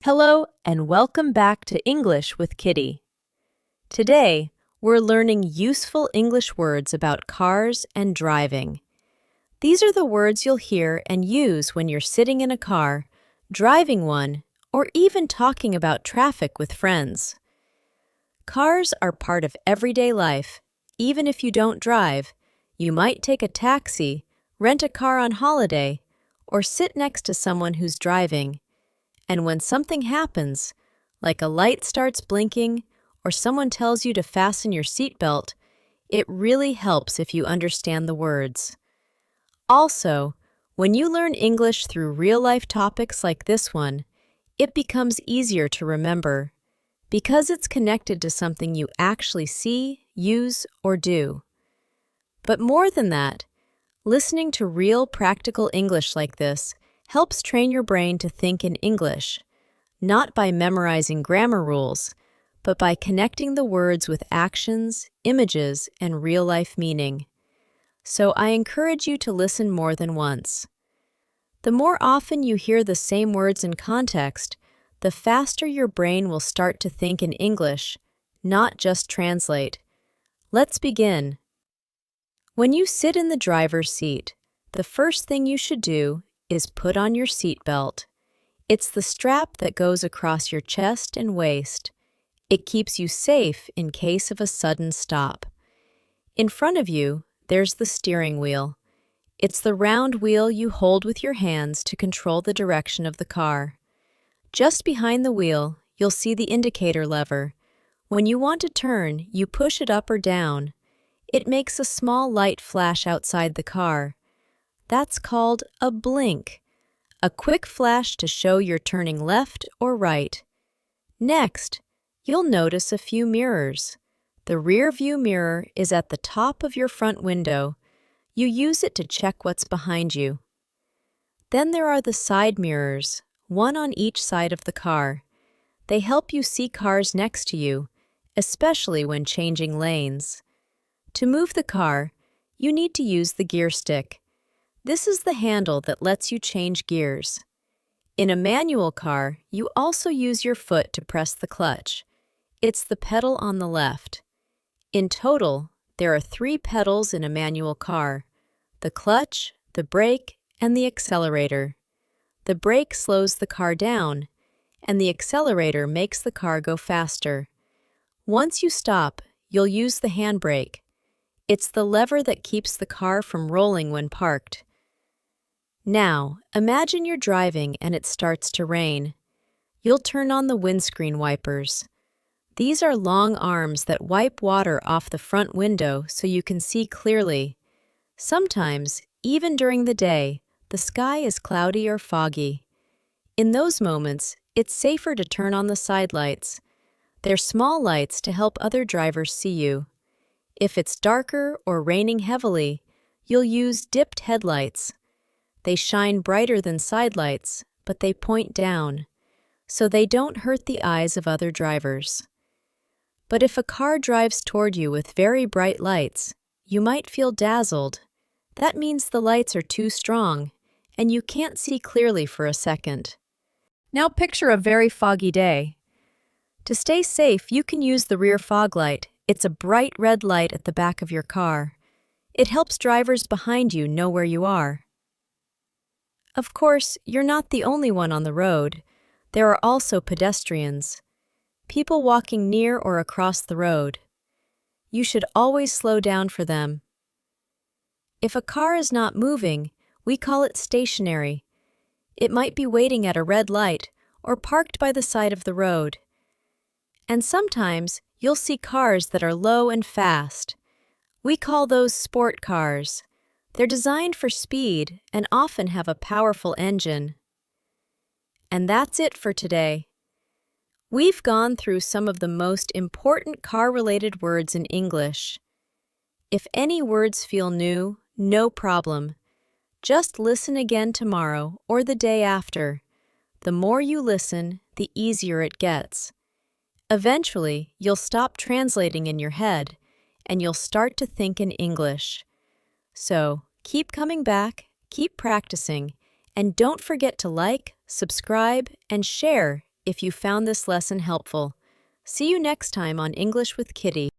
Hello and welcome back to English with Kitty. Today, we're learning useful English words about cars and driving. These are the words you'll hear and use when you're sitting in a car, driving one, or even talking about traffic with friends. Cars are part of everyday life. Even if you don't drive, you might take a taxi, rent a car on holiday, or sit next to someone who's driving. And when something happens, like a light starts blinking or someone tells you to fasten your seatbelt, it really helps if you understand the words. Also, when you learn English through real-life topics like this one, it becomes easier to remember because it's connected to something you actually see, use, or do. But more than that, listening to real practical English like this helps train your brain to think in English, not by memorizing grammar rules, but by connecting the words with actions, images, and real-life meaning. So I encourage you to listen more than once. The more often you hear the same words in context, the faster your brain will start to think in English, not just translate. Let's begin. When you sit in the driver's seat, the first thing you should do is put on your seatbelt. It's the strap that goes across your chest and waist. It keeps you safe in case of a sudden stop. In front of you, there's the steering wheel. It's the round wheel you hold with your hands to control the direction of the car. Just behind the wheel, you'll see the indicator lever. When you want to turn, you push it up or down. It makes a small light flash outside the car. That's called a blink, a quick flash to show you're turning left or right. Next, you'll notice a few mirrors. The rear view mirror is at the top of your front window. You use it to check what's behind you. Then there are the side mirrors, one on each side of the car. They help you see cars next to you, especially when changing lanes. To move the car, you need to use the gear stick. This is the handle that lets you change gears. In a manual car, you also use your foot to press the clutch. It's the pedal on the left. In total, there are 3 pedals in a manual car: the clutch, the brake, and the accelerator. The brake slows the car down, and the accelerator makes the car go faster. Once you stop, you'll use the handbrake. It's the lever that keeps the car from rolling when parked. Now, imagine you're driving and it starts to rain. You'll turn on the windscreen wipers. These are long arms that wipe water off the front window so you can see clearly. Sometimes, even during the day, the sky is cloudy or foggy. In those moments, it's safer to turn on the side lights. They're small lights to help other drivers see you. If it's darker or raining heavily, you'll use dipped headlights. They shine brighter than side lights, but they point down, so they don't hurt the eyes of other drivers. But if a car drives toward you with very bright lights, you might feel dazzled. That means the lights are too strong, and you can't see clearly for a second. Now picture a very foggy day. To stay safe, you can use the rear fog light. It's a bright red light at the back of your car. It helps drivers behind you know where you are. Of course, you're not the only one on the road. There are also pedestrians, people walking near or across the road. You should always slow down for them. If a car is not moving, we call it stationary. It might be waiting at a red light or parked by the side of the road. And sometimes you'll see cars that are low and fast. We call those sport cars. They're designed for speed and often have a powerful engine. And that's it for today. We've gone through some of the most important car-related words in English. If any words feel new, no problem. Just listen again tomorrow or the day after. The more you listen, the easier it gets. Eventually, you'll stop translating in your head, and you'll start to think in English. So, keep coming back, keep practicing, and don't forget to like, subscribe, and share if you found this lesson helpful. See you next time on English with Kitty.